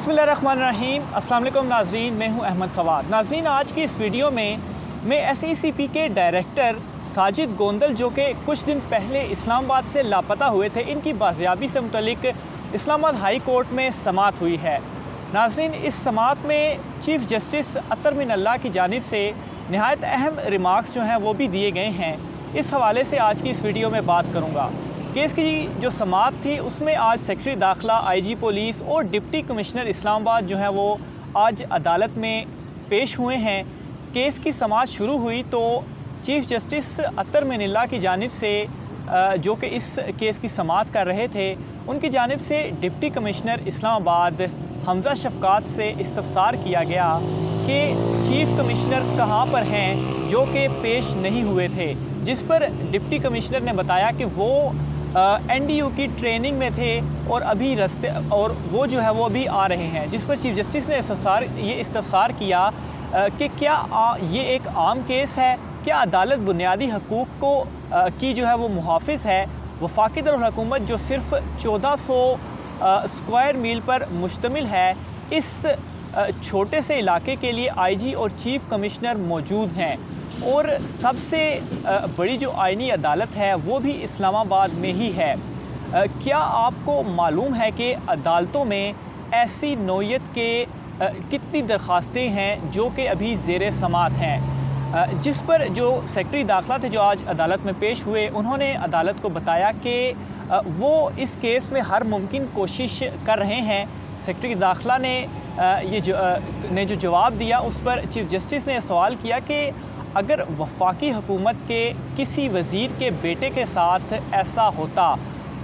बिस्मिल्लाहिर्रहमानिर्रहीम। अस्सलाम वालेकुम नाज़रीन, मैं हूं अहमद फवाद। नाज़रीन, आज की इस वीडियो में मैं SECP के डायरेक्टर साजिद गोंदल, जो कि कुछ दिन पहले इस्लामाबाद से लापता हुए थे, इनकी बाजियाबी से मुतलिक इस्लामाबाद हाई कोर्ट में समाअत हुई है। नाज़रीन, इस समाअत में चीफ़ जस्टिस अतर मिनल्लाह की जानिब से नहायत अहम रिमार्क्स जो हैं वो भी दिए गए हैं। इस हवाले से आज की इस वीडियो में बात करूँगा। केस की जो समाअत थी उसमें आज सेक्रेटरी दाखिला, IG पुलिस और डिप्टी कमिश्नर इस्लामाबाद जो हैं वो आज अदालत में पेश हुए हैं। केस की समाअत शुरू हुई तो चीफ़ जस्टिस अतर मिनल्लाह की जानिब से जो कि इस केस की समाअत कर रहे थे, उनकी जानिब से डिप्टी कमिश्नर इस्लामाबाद हमज़ा शफ़क़ात से इस्तफ़सार किया गया कि चीफ़ कमिश्नर कहाँ पर हैं जो कि पेश नहीं हुए थे, जिस पर डिप्टी कमिश्नर ने बताया कि वो NDU की ट्रेनिंग में थे और अभी रास्ते और वो जो है वो अभी आ रहे हैं। जिस पर चीफ़ जस्टिस ने ये इस्तफ़सार किया कि क्या ये एक आम केस है, क्या अदालत बुनियादी हकूक़ को की जो है वो मुहाफ़िज़ है। वफ़ाक़ी दारुल-हुकूमत जो सिर्फ़ 1400 स्क्वायर मील पर मुश्तमिल है, इस छोटे से इलाके के लिए IG और चीफ़ कमिश्नर मौजूद हैं और सबसे बड़ी जो आइनी अदालत है वो भी इस्लामाबाद में ही है। क्या आपको मालूम है कि अदालतों में ऐसी नौइयत के कितनी दरख्वास्तें हैं जो कि अभी ज़ेरे समाअत हैं। जिस पर जो सेक्रेटरी दाखिला थे जो आज अदालत में पेश हुए, उन्होंने अदालत को बताया कि वो इस केस में हर मुमकिन कोशिश कर रहे हैं। सेक्रेटरी दाखिला ने जो जवाब दिया उस पर चीफ़ जस्टिस ने सवाल किया कि अगर वफ़ाक़ी हुकूमत के किसी वज़ीर के बेटे के साथ ऐसा होता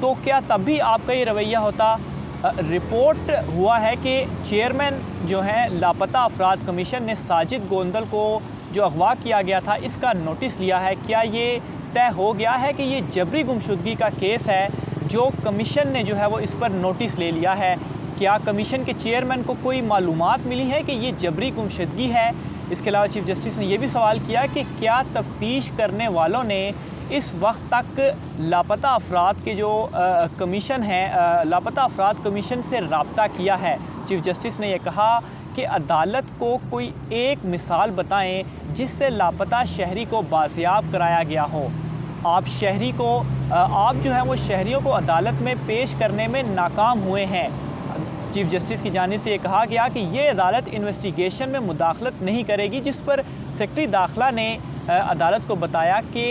तो क्या तब भी आपका ये रवैया होता। रिपोर्ट हुआ है कि चेयरमैन जो हैं लापता अफराद कमीशन ने साजिद गोंदल को जो अगवा किया गया था इसका नोटिस लिया है। क्या ये तय हो गया है कि ये जबरी गुमशुदगी का केस है जो कमीशन ने जो है वो इस पर नोटिस ले लिया है। क्या कमीशन के चेयरमैन को कोई मालूमात मिली है कि ये जबरी गुमशुदगी है। इसके अलावा चीफ़ जस्टिस ने यह भी सवाल किया कि क्या तफ्तीश करने वालों ने इस वक्त तक लापता अफराद के जो कमीशन है, लापता अफराद कमीशन से रब्ता किया है। चीफ़ जस्टिस ने यह कहा कि अदालत को कोई एक मिसाल बताएं जिससे लापता शहरी को बाजियाब कराया गया हो। आप जो है वो शहरियों को अदालत में पेश करने में नाकाम हुए हैं। चीफ़ जस्टिस की जानिब से ये कहा गया कि ये अदालत इन्वेस्टिगेशन में मुदाखलत नहीं करेगी, जिस पर सेक्रेटरी दाखिला ने अदालत को बताया कि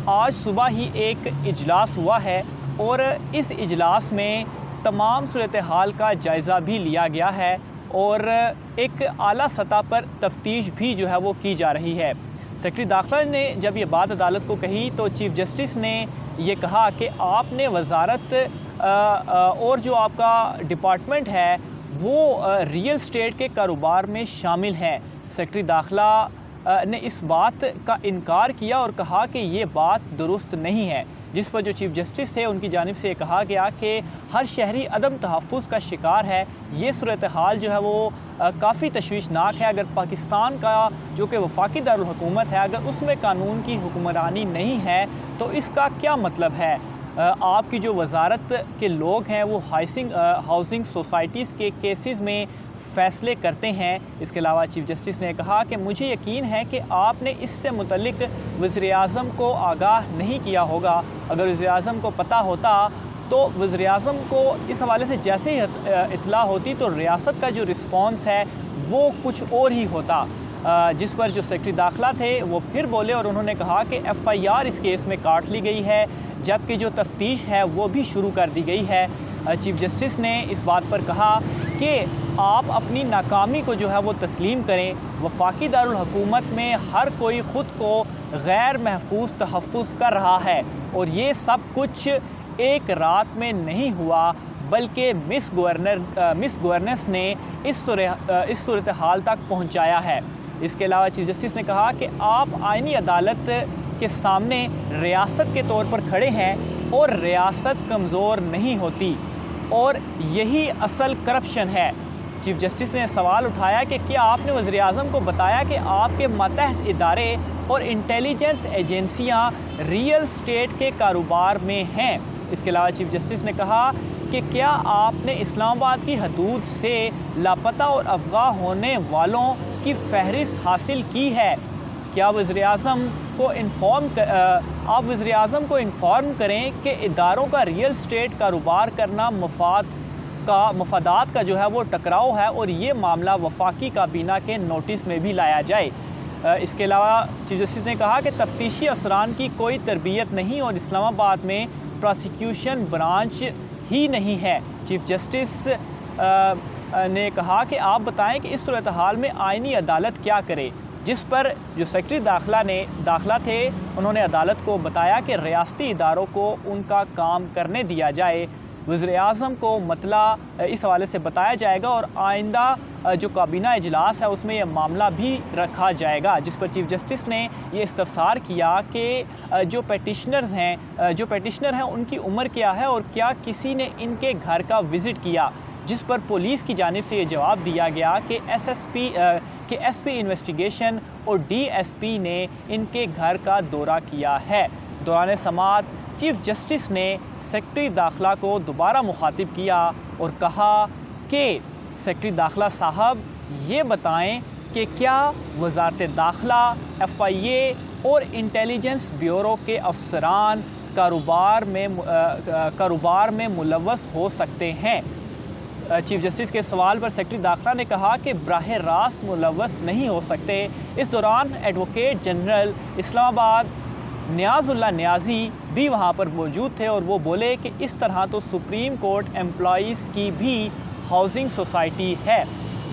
आज सुबह ही एक इजलास हुआ है और इस इजलास में तमाम सूरत हाल का जायज़ा भी लिया गया है और एक आला सतह पर तफ्तीश भी जो है वो की जा रही है। सेक्रेटरी दाखिला ने जब ये बात अदालत को कही तो चीफ़ जस्टिस ने ये कहा कि आपने वजारत और जो आपका डिपार्टमेंट है वो रियल स्टेट के कारोबार में शामिल है। सेक्रेटरी दाखिला ने इस बात का इनकार किया और कहा कि ये बात दुरुस्त नहीं है, जिस पर जो चीफ़ जस्टिस थे उनकी जानिब से कहा गया कि हर शहरी अदम तहफ़्फ़ुज़ का शिकार है। ये सूरत हाल जो है वो काफ़ी तशवीशनाक है। अगर पाकिस्तान का जो कि वफ़ाक़ी दारुल हुकूमत है, अगर उसमें कानून की हुक्मरानी नहीं है तो इसका क्या मतलब है। आपकी जो वजारत के लोग हैं वो हाउसिंग सोसाइटीज़ के केसेस में फ़ैसले करते हैं। इसके अलावा चीफ़ जस्टिस ने कहा कि मुझे यकीन है कि आपने इससे मुतल्लिक वज़ीर-ए-आज़म को आगाह नहीं किया होगा। अगर वज़ीर-ए-आज़म को पता होता तो वज़ीर-ए-आज़म को इस हवाले से जैसे ही इत्तला होती तो रियासत का जो रिस्पॉन्स है वो कुछ और ही होता। जिस पर जो सेक्रेटरी दाखिला थे वो फिर बोले और उन्होंने कहा कि FIR इस केस में काट ली गई है, जबकि जो तफ्तीश है वो भी शुरू कर दी गई है। चीफ़ जस्टिस ने इस बात पर कहा कि आप अपनी नाकामी को जो है वो तस्लीम करें। वफ़ाक़ी दारुल हुकूमत में हर कोई ख़ुद को गैर महफूज तहफ़्फ़ुज़ कर रहा है और ये सब कुछ एक रात में नहीं हुआ, बल्कि मिस गवर्नेंस ने इस सूरत हाल तक पहुँचाया है। इसके अलावा चीफ़ जस्टिस ने कहा कि आप आइनी अदालत के सामने रियासत के तौर पर खड़े हैं और रियासत कमज़ोर नहीं होती और यही असल करप्शन है। चीफ़ जस्टिस ने सवाल उठाया कि क्या आपने वज़ीर-ए-आज़म को बताया कि आपके मातहत इदारे और इंटेलिजेंस एजेंसियां रियल स्टेट के कारोबार में हैं। इसके अलावा चीफ़ जस्टिस ने कहा कि क्या आपने इस्लामाबाद की हदूद से लापता और अगवा होने वालों की फहरिस्त हासिल की है? क्या वज़ीर-ए-आज़म को इन्फॉर्म करें कि इदारों का रियल स्टेट कारोबार करना मफादात का जो है वो टकराव है और ये मामला वफाकी काबीना के नोटिस में भी लाया जाए। इसके अलावा चीफ जस्टिस ने कहा कि तफ्तीशी अफसरान की कोई तरबियत नहीं और इस्लामाबाद में प्रोसिक्यूशन ब्रांच ही नहीं है। चीफ जस्टिस ने कहा कि आप बताएं कि इस सूरत हाल में आइनी अदालत क्या करे, जिस पर जो सेक्रेटरी दाखिला थे उन्होंने अदालत को बताया कि रियासती इदारों को उनका काम करने दिया जाए। वज़ीर-ए-आज़म को मतला इस हवाले से बताया जाएगा और आइंदा जो काबीना इजलास है उसमें यह मामला भी रखा जाएगा, जिस पर चीफ जस्टिस ने ये इस्तफसार किया कि जो पेटिशनर हैं उनकी उम्र क्या है और क्या किसी ने इनके घर का विज़िट किया, जिस पर पुलिस की जानिब से ये जवाब दिया गया कि एसपी इन्वेस्टिगेशन और डीएसपी ने इनके घर का दौरा किया है। दौरान समाअत चीफ जस्टिस ने सेक्रेटरी दाखिला को दोबारा मुखातिब किया और कहा कि सेक्रेटरी दाखिला साहब ये बताएं कि क्या वज़ारत दाखिला, FIA और इंटेलिजेंस ब्यूरो के अफसरान कारोबार में मुलव्वस हो सकते हैं? चीफ जस्टिस के सवाल पर सेक्रेटरी दाखिला ने कहा कि बराह रास्त मुलव्वस नहीं हो सकते। इस दौरान एडवोकेट जनरल इस्लामाबाद नियाज़ुल्लाह नियाज़ी भी वहाँ पर मौजूद थे और वो बोले कि इस तरह तो सुप्रीम कोर्ट एम्प्लॉइज़ की भी हाउसिंग सोसाइटी है,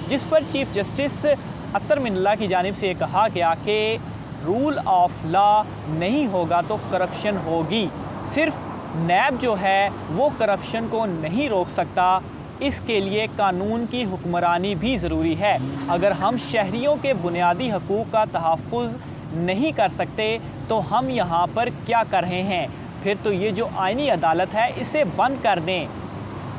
जिस पर चीफ जस्टिस अत्तर मिनल्ला की जानिब से ये कहा गया कि रूल ऑफ लॉ नहीं होगा तो करप्शन होगी। सिर्फ नैब जो है वो करप्शन को नहीं रोक सकता, इसके लिए कानून की हुक्मरानी भी ज़रूरी है। अगर हम शहरियों के बुनियादी हकूक़ का तहफ़्फ़ुज़ नहीं कर सकते तो हम यहाँ पर क्या कर रहे हैं? फिर तो ये जो आइनी अदालत है इसे बंद कर दें।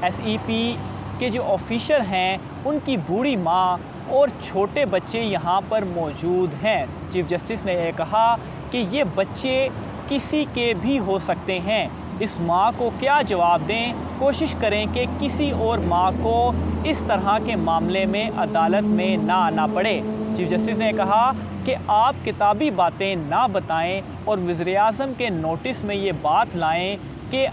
SEP के जो ऑफिसर हैं उनकी बूढ़ी माँ और छोटे बच्चे यहाँ पर मौजूद हैं। चीफ जस्टिस ने यह कहा कि ये बच्चे किसी के भी हो सकते हैं, इस माँ को क्या जवाब दें? कोशिश करें कि किसी और माँ को इस तरह के मामले में अदालत में ना आना पड़े। चीफ जस्टिस ने कहा कि आप किताबी बातें ना बताएं और वज़ीर-ए-आज़म के नोटिस में ये बात लाएं कि और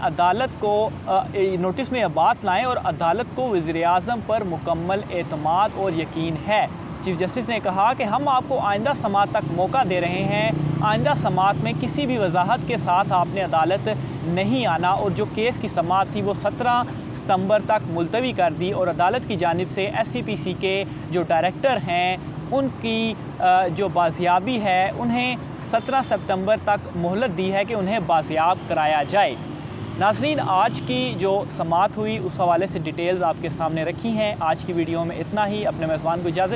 अदालत को वज़ीर-ए-आज़म पर मुकम्मल एतमाद और यकीन है। चीफ जस्टिस ने कहा कि हम आपको आइंदा समाअत तक मौका दे रहे हैं। आइंदा समाअत में किसी भी वजाहत के साथ आपने अदालत नहीं आना और जो केस की समाअत थी वो 17 सितंबर तक मुलतवी कर दी और अदालत की जानिब से SCPC के जो डायरेक्टर हैं उनकी जो बाजियाबी है उन्हें 17 सितंबर तक मोहलत दी है कि उन्हें बाजियाब कराया जाए। नाज़रीन, आज की जो समाअत हुई उस हवाले से डिटेल्स आपके सामने रखी हैं। आज की वीडियो में इतना ही। अपने मेज़बान को इजाज़त